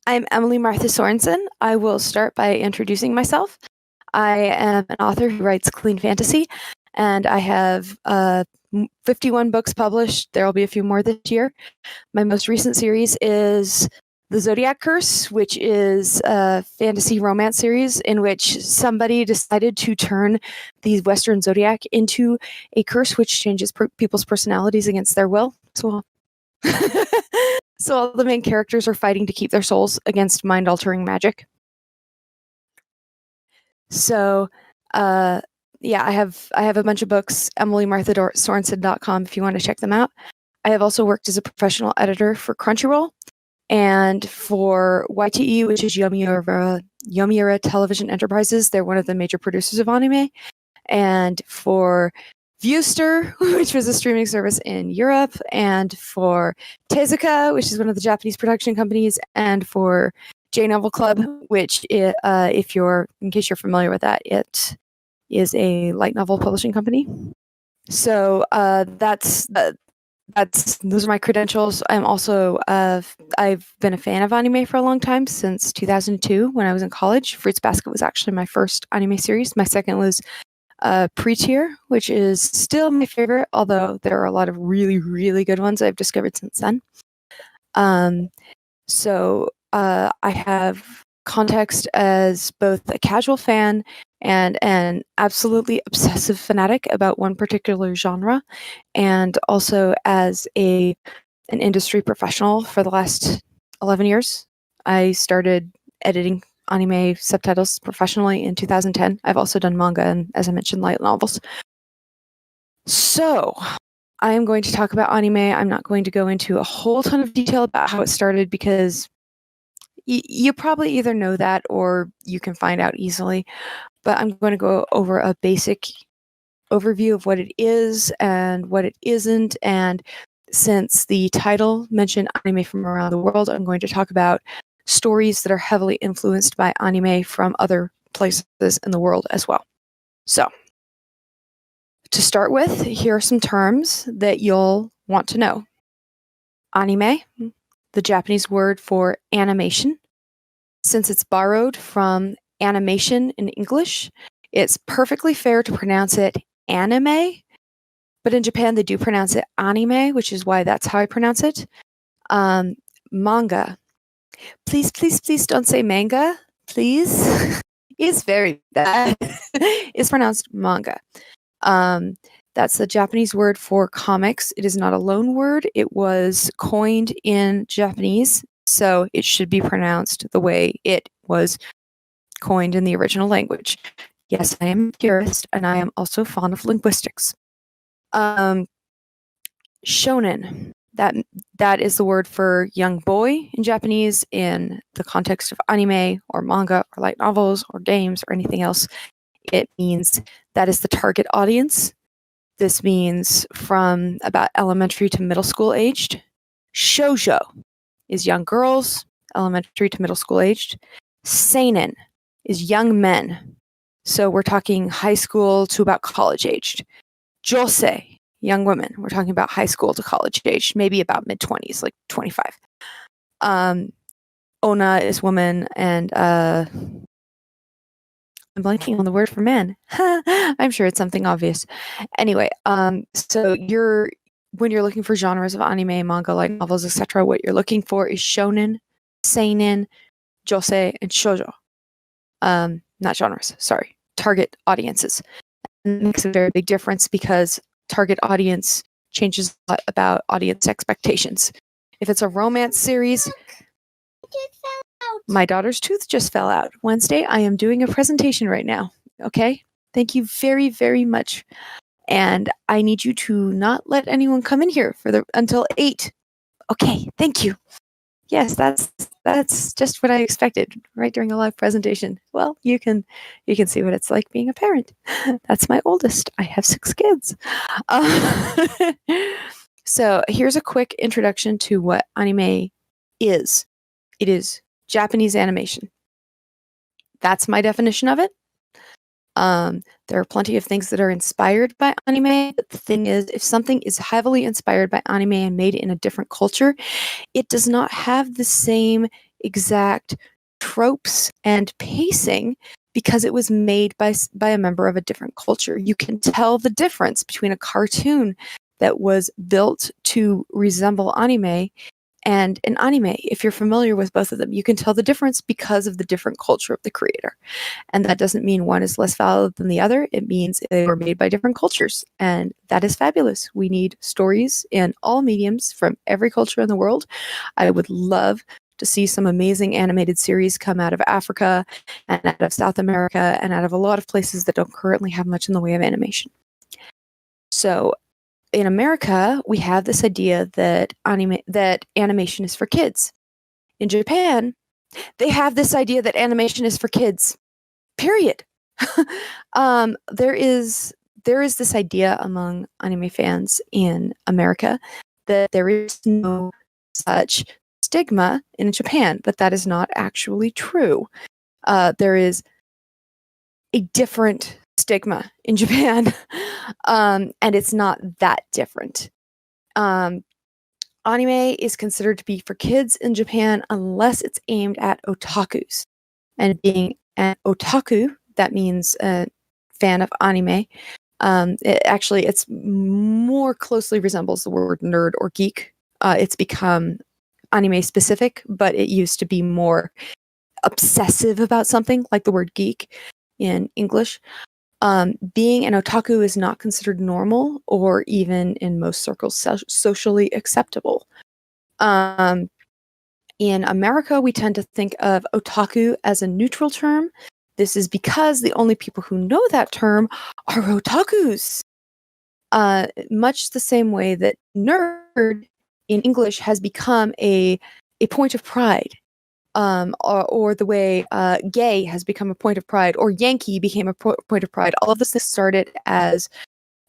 I'm Emily Martha Sorensen. I will start by introducing myself. I am an author who writes clean fantasy, and I have 51 books published. There will be a few more this year. My most recent series is The Zodiac Curse, which is a fantasy romance series in which somebody decided to turn the Western Zodiac into a curse which changes people's personalities against their will. So all the main characters are fighting to keep their souls against mind-altering magic. So, yeah, I have a bunch of books, emilymarthasorensen.com if you want to check them out. I have also worked as a professional editor for Crunchyroll and for YTE, which is Yomiuri Television Enterprises. They're one of the major producers of anime. And for Viewster, which was a streaming service in Europe, and for Tezuka, which is one of the Japanese production companies, and for J Novel Club, which, in case you're familiar with that, it is a light novel publishing company. So those are my credentials. I'm also I've been a fan of anime for a long time, since 2002 when I was in college. Fruits Basket was actually my first anime series. My second was Pre-Tier, which is still my favorite, although there are a lot of really, really good ones I've discovered since then. So I have context as both a casual fan and an absolutely obsessive fanatic about one particular genre, and also as an industry professional for the last 11 years. I started editing anime subtitles professionally in 2010. I've also done manga and, as I mentioned, light novels. So I am going to talk about anime. I'm not going to go into a whole ton of detail about how it started, because you probably either know that or you can find out easily. But I'm going to go over a basic overview of what it is and what it isn't. And since the title mentioned anime from around the world, I'm going to talk about stories that are heavily influenced by anime from other places in the world as well. So, to start with, here are some terms that you'll want to know. Anime, the Japanese word for animation. Since it's borrowed from animation in English, it's perfectly fair to pronounce it anime, but in Japan they do pronounce it anime, which is why that's how I pronounce it. Manga. Please don't say manga, please. It's very bad. It's pronounced manga. That's the Japanese word for comics. It is not a loan word. It was coined in Japanese, so it should be pronounced the way it was coined in the original language. Yes, I am a purist, and I am also fond of linguistics. Shonen. That is the word for young boy in Japanese in the context of anime or manga or light novels or games or anything else. It means that is the target audience. This means from about elementary to middle school aged. Shoujo is young girls, elementary to middle school aged. Seinen is young men. So we're talking high school to about college aged. Josei, young women. We're talking about high school to college age, maybe about mid-20s, like 25. Ona is woman, and I'm blanking on the word for men. I'm sure it's something obvious. Anyway, so when you're looking for genres of anime, manga, light novels, etc., what you're looking for is shonen, seinen, josei, and shoujo. Not genres, sorry. Target audiences. And it makes a very big difference because target audience changes a lot about audience expectations. If it's a romance series, my daughter's tooth just fell out. Wednesday, I am doing a presentation right now. Okay? Thank you very, very much. And I need you to not let anyone come in here until 8. Okay, thank you. Yes, that's just what I expected right during a live presentation. Well, you can see what it's like being a parent. That's my oldest. I have 6 kids. So here's a quick introduction to what anime is. It is Japanese animation. That's my definition of it. There are plenty of things that are inspired by anime, but the thing is, if something is heavily inspired by anime and made in a different culture, it does not have the same exact tropes and pacing because it was made by a member of a different culture. You can tell the difference between a cartoon that was built to resemble anime and an anime. If you're familiar with both of them, you can tell the difference because of the different culture of the creator. And that doesn't mean one is less valid than the other. It means they were made by different cultures. And that is fabulous. We need stories in all mediums from every culture in the world. I would love to see some amazing animated series come out of Africa and out of South America and out of a lot of places that don't currently have much in the way of animation. So in America, we have this idea that animation is for kids. In Japan, they have this idea that animation is for kids. Period. There is this idea among anime fans in America that there is no such stigma in Japan, but that is not actually true. There is a different stigma in Japan, and it's not that different. Anime is considered to be for kids in Japan unless it's aimed at otakus. And being an otaku, that means a fan of anime. It's more closely resembles the word nerd or geek. It's become anime specific, but it used to be more obsessive about something, like the word geek in English. Being an otaku is not considered normal or even in most circles socially acceptable. In America, we tend to think of otaku as a neutral term. This is because the only people who know that term are otakus. Much the same way that nerd in English has become a point of pride. Or the way gay has become a point of pride, or Yankee became a point of pride. All of this started as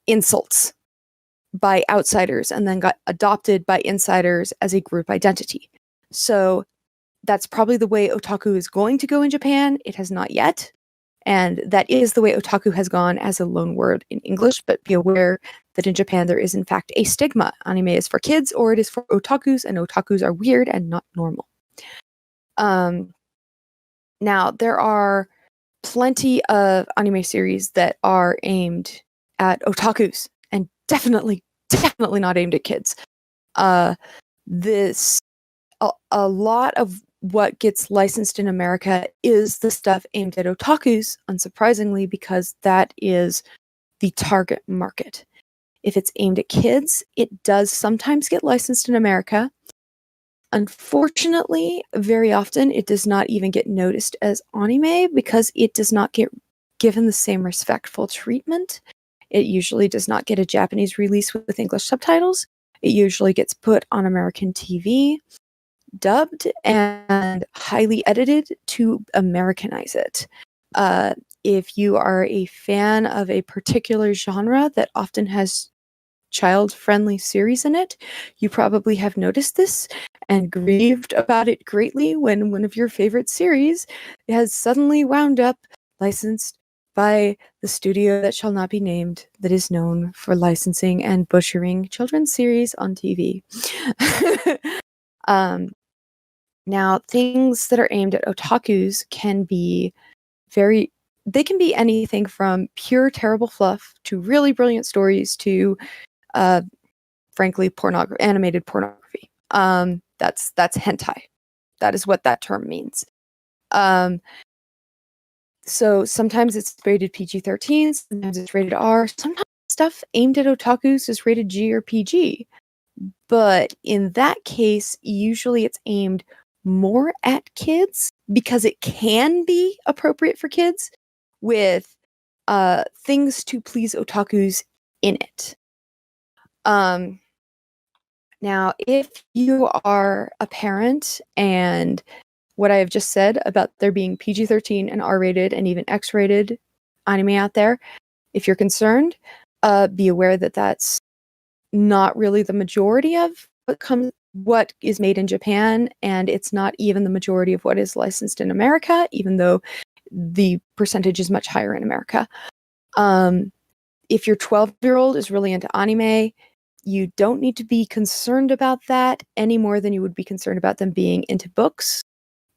insults by outsiders and then got adopted by insiders as a group identity. So that's probably the way otaku is going to go in Japan. It has not yet. And that is the way otaku has gone as a loan word in English. But be aware that in Japan there is in fact a stigma. Anime is for kids or it is for otakus, and otakus are weird and not normal. Now, there are plenty of anime series that are aimed at otakus and definitely not aimed at kids. A lot of what gets licensed in America is the stuff aimed at otakus, unsurprisingly, because that is the target market. If it's aimed at kids, it does sometimes get licensed in America. Unfortunately, very often it does not even get noticed as anime because it does not get given the same respectful treatment. It usually does not get a Japanese release with English subtitles. It usually gets put on American TV, dubbed, and highly edited to Americanize it. If you are a fan of a particular genre that often has child-friendly series in it, you probably have noticed this and grieved about it greatly when one of your favorite series has suddenly wound up licensed by the studio that shall not be named that is known for licensing and butchering children's series on TV. Now, things that are aimed at otakus can be they can be anything from pure terrible fluff to really brilliant stories to frankly, animated pornography. That's hentai. That is what that term means. So sometimes it's rated PG-13, sometimes it's rated R. Sometimes stuff aimed at otakus is rated G or PG. But in that case, usually it's aimed more at kids because it can be appropriate for kids with things to please otakus in it. Now, if you are a parent and what I have just said about there being PG-13 and R-rated and even X-rated anime out there, if you're concerned, be aware that that's not really the majority of what is made in Japan, and it's not even the majority of what is licensed in America, even though the percentage is much higher in America. If your 12-year-old is really into anime, you don't need to be concerned about that any more than you would be concerned about them being into books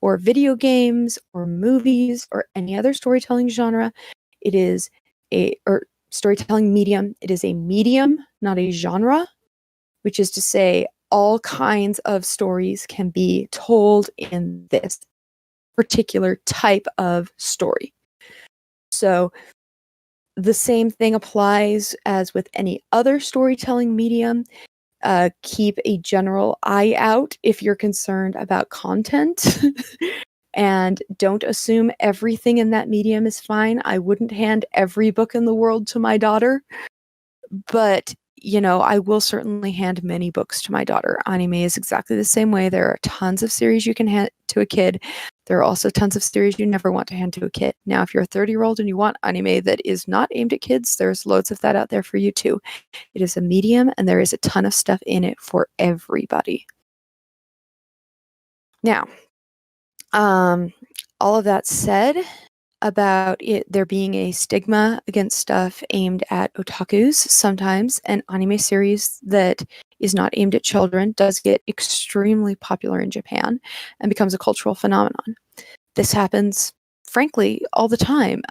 or video games or movies or any other storytelling genre. It is or storytelling medium. It is a medium, not a genre, which is to say all kinds of stories can be told in this particular type of story. So the same thing applies as with any other storytelling medium. Keep a general eye out if you're concerned about content. And don't assume everything in that medium is fine. I wouldn't hand every book in the world to my daughter, but I will certainly hand many books to my daughter. Anime is exactly the same way. There are tons of series you can hand to a kid. There are also tons of series you never want to hand to a kid. Now, if you're a 30-year-old and you want anime that is not aimed at kids, there's loads of that out there for you too. It is a medium, and there is a ton of stuff in it for everybody. Now, all of that said, about there being a stigma against stuff aimed at otakus sometimes, an anime series that is not aimed at children does get extremely popular in Japan and becomes a cultural phenomenon. This happens, frankly, all the time.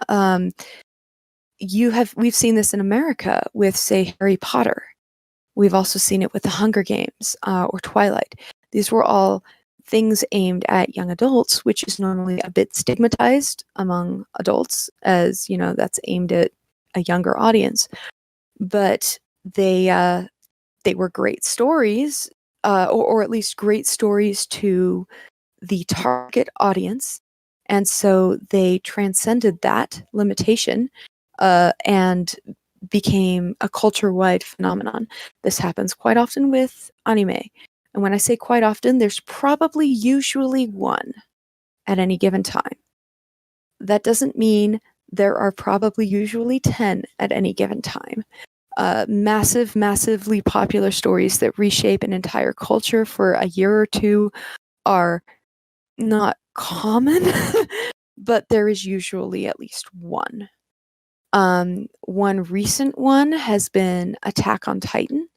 We've seen this in America with, say, Harry Potter. We've also seen it with The Hunger Games or Twilight. These were all things aimed at young adults, which is normally a bit stigmatized among adults, as that's aimed at a younger audience. But they were great stories, or at least great stories to the target audience, and so they transcended that limitation and became a culture-wide phenomenon. This happens quite often with anime. And when I say quite often, there's probably usually one at any given time. That doesn't mean there are probably usually 10 at any given time. Massively popular stories that reshape an entire culture for a year or two are not common, but there is usually at least one. One recent one has been Attack on Titan.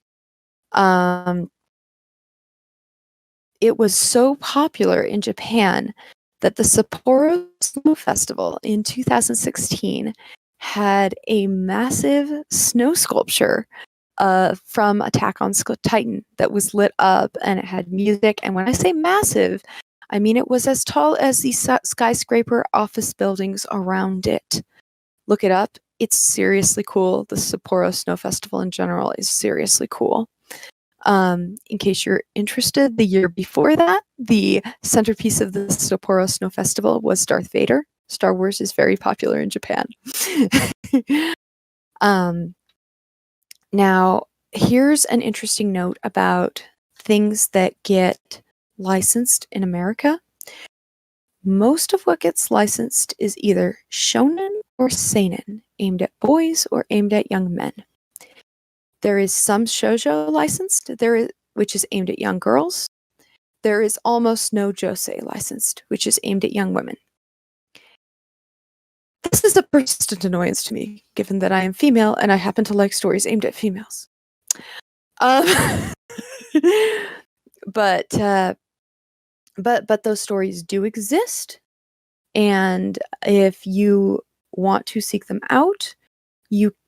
It was so popular in Japan that the Sapporo Snow Festival in 2016 had a massive snow sculpture from Attack on Titan that was lit up, and it had music. And when I say massive, I mean it was as tall as the skyscraper office buildings around it. Look it up. It's seriously cool. The Sapporo Snow Festival in general is seriously cool. In case you're interested, the year before that, the centerpiece of the Sapporo Snow Festival was Darth Vader. Star Wars is very popular in Japan. Now, here's an interesting note about things that get licensed in America. Most of what gets licensed is either shonen or seinen, aimed at boys or aimed at young men. There is some shoujo licensed, which is aimed at young girls. There is almost no josei licensed, which is aimed at young women. This is a persistent annoyance to me, given that I am female and I happen to like stories aimed at females. But those stories do exist, and if you want to seek them out,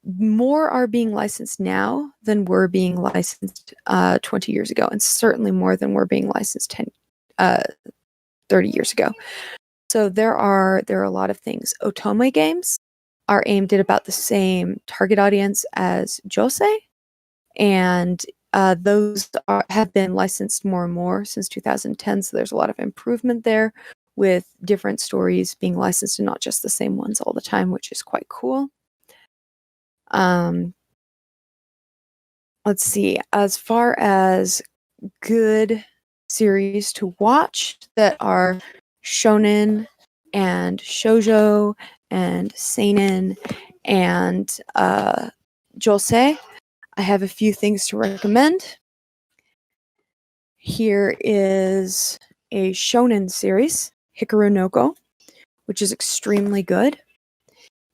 more are being licensed now than were being licensed 20 years ago, and certainly more than were being licensed 30 years ago. So there are a lot of things. Otome games are aimed at about the same target audience as josei, and those have been licensed more and more since 2010, so there's a lot of improvement there with different stories being licensed and not just the same ones all the time, which is quite cool. Let's see. As far as good series to watch that are shonen and shoujo and seinen and josei, I have a few things to recommend. Here is a shonen series, Hikaru no Go, which is extremely good.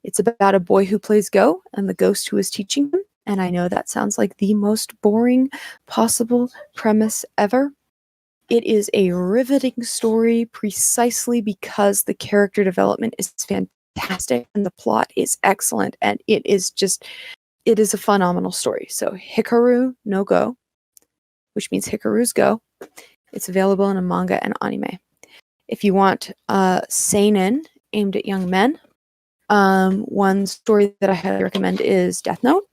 It's about a boy who plays Go and the ghost who is teaching him. And I know that sounds like the most boring possible premise ever. It is a riveting story precisely because the character development is fantastic and the plot is excellent, and it is a phenomenal story. So Hikaru no Go, which means Hikaru's Go. It's available in a manga and anime. If you want seinen aimed at young men, one story that I highly recommend is Death Note.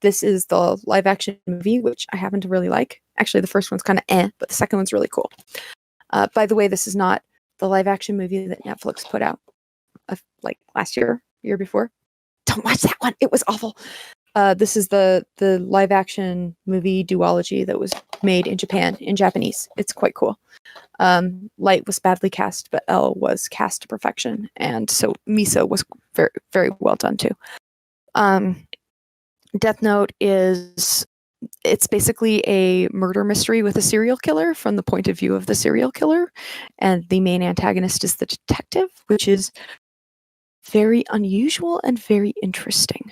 This is the live action movie, which I happen to really like. Actually, the first one's kind of but the second one's really cool. By the way, this is not the live action movie that Netflix put out like last year before. Don't watch that one. It was awful. This is the live action movie duology that was made in Japan, in Japanese. It's quite cool. Light was badly cast, but L was cast to perfection. And so Misa was very, very well done too. Death Note it's basically a murder mystery with a serial killer from the point of view of the serial killer. And the main antagonist is the detective, which is very unusual and very interesting.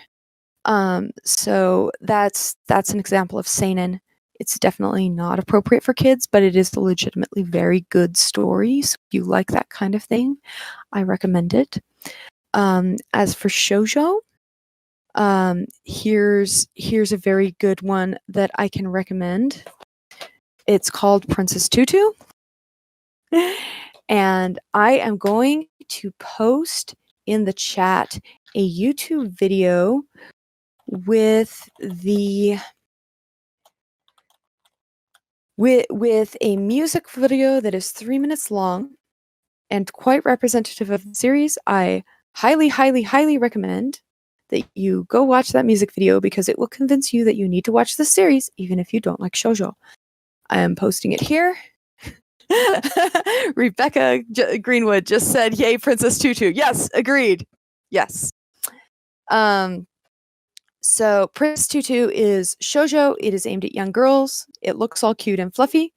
So that's an example of seinen. It's definitely not appropriate for kids, but it is a legitimately very good story. So if you like that kind of thing, I recommend it. As for shoujo, here's a very good one that I can recommend. It's called Princess Tutu. And I am going to post in the chat a YouTube video with a music video that is 3 minutes long and quite representative of the series. I highly, highly, highly recommend that you go watch that music video because it will convince you that you need to watch the series, even if you don't like shoujo. I am posting it here. Rebecca Greenwood just said, "Yay, Princess Tutu." Yes, agreed. Yes. So Princess Tutu is shoujo. It is aimed at young girls. It looks all cute and fluffy.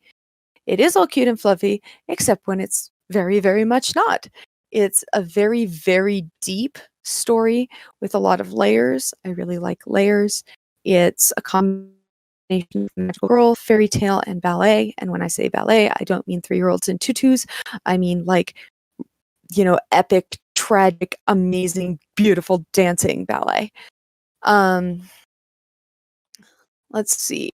It is all cute and fluffy, except when it's very, very much not. It's a very, very deep story with a lot of layers. I really like layers. It's a combination of magical girl, fairy tale, and ballet. And when I say ballet, I don't mean 3-year-olds in tutus. I mean like, epic, tragic, amazing, beautiful dancing ballet. Let's see.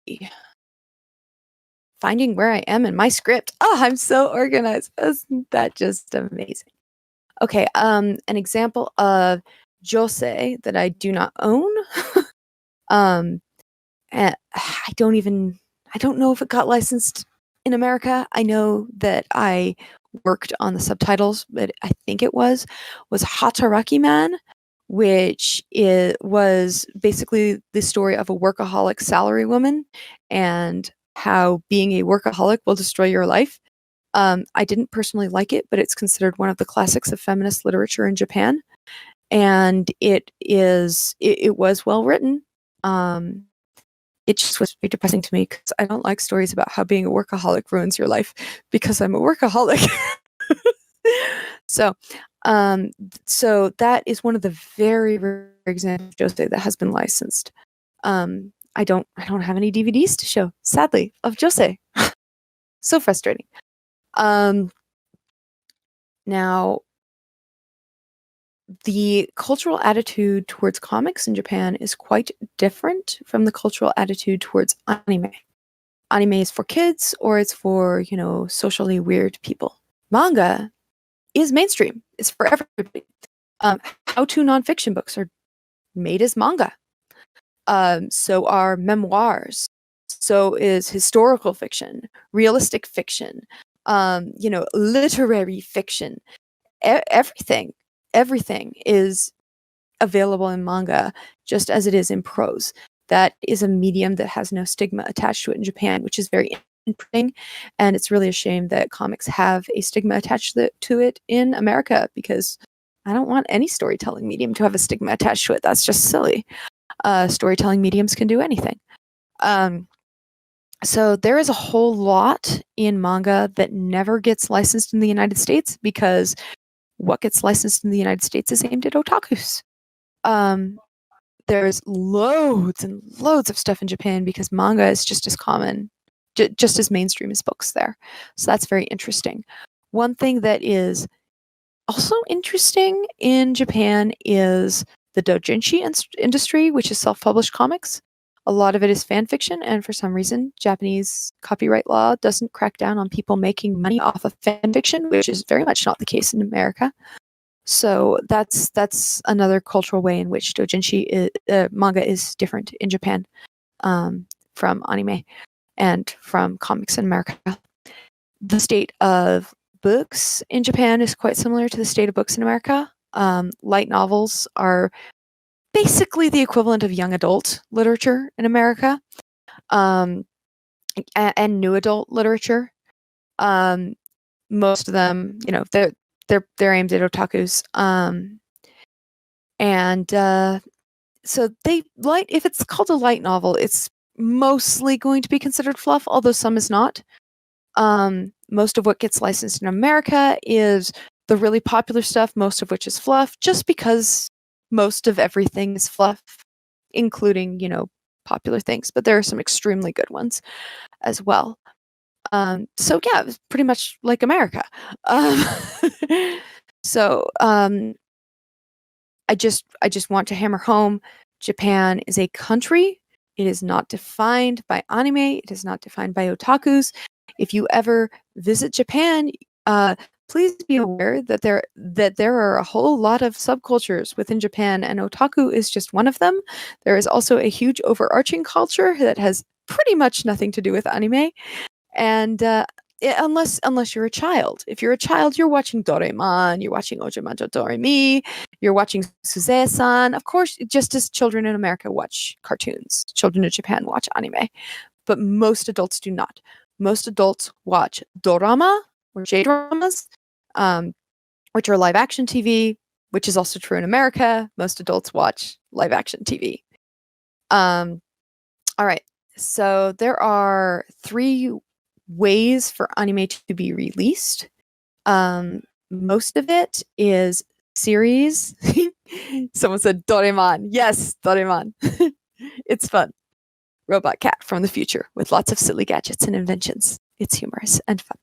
Finding where I am in my script. Oh, I'm so organized. Isn't that just amazing? Okay, an example of josei that I do not own. I don't know if it got licensed in America. I know that I worked on the subtitles, but I think it was Hataraki Man, which was basically the story of a workaholic salary woman and how being a workaholic will destroy your life. I didn't personally like it, but it's considered one of the classics of feminist literature in Japan, and it was well written. It just was very depressing to me because I don't like stories about how being a workaholic ruins your life because I'm a workaholic. So that is one of the very rare examples of josei that has been licensed. I don't have any DVDs to show, sadly, of josei. So frustrating. Now, the cultural attitude towards comics in Japan is quite different from the cultural attitude towards anime. Anime is for kids or it's for, socially weird people. Manga is mainstream. It's for everybody. How-to nonfiction books are made as manga. So are memoirs. So is historical fiction, realistic fiction, literary fiction. Everything is available in manga, just as it is in prose. That is a medium that has no stigma attached to it in Japan, which is very interesting. And it's really a shame that comics have a stigma attached to it in America, because I don't want any storytelling medium to have a stigma attached to it. That's just silly. Storytelling mediums can do anything. So there is a whole lot in manga that never gets licensed in the United States because what gets licensed in the United States is aimed at otakus. There's loads and loads of stuff in Japan because manga is just as common just as mainstream as books there. So that's very interesting. One thing that is also interesting in Japan is the doujinshi industry, which is self-published comics. A lot of it is fan fiction, and for some reason, Japanese copyright law doesn't crack down on people making money off of fan fiction, which is very much not the case in America. So that's another cultural way in which doujinshi manga is different in Japan from anime and from comics in America. The state of books in Japan is quite similar to the state of books in America. Light novels are basically the equivalent of young adult literature in America, and new adult literature. Most of them, they're aimed at otakus, and so if it's called a light novel, it's mostly going to be considered fluff, although some is not. Most of what gets licensed in America is the really popular stuff, most of which is fluff, just because most of everything is fluff, including, popular things, but there are some extremely good ones as well. So yeah, it was pretty much like America. So I just want to hammer home, Japan is a country. It is not defined by anime. It is not defined by otakus. If you ever visit Japan, please be aware that there are a whole lot of subcultures within Japan, and otaku is just one of them. There is also a huge overarching culture that has pretty much nothing to do with anime, and unless you're a child. If you're a child, you're watching Doraemon, you're watching Ojamajo Doremi, you're watching Suze-san. Of course, just as children in America watch cartoons, children in Japan watch anime, but most adults do not. Most adults watch dorama or J-dramas, which are live action TV, which is also true in America. Most adults watch live action TV. All right. So there are 3 ways for anime to be released. Most of it is series. Someone said Doraemon. Yes, Doraemon. It's fun. Robot cat from the future with lots of silly gadgets and inventions. It's humorous and fun.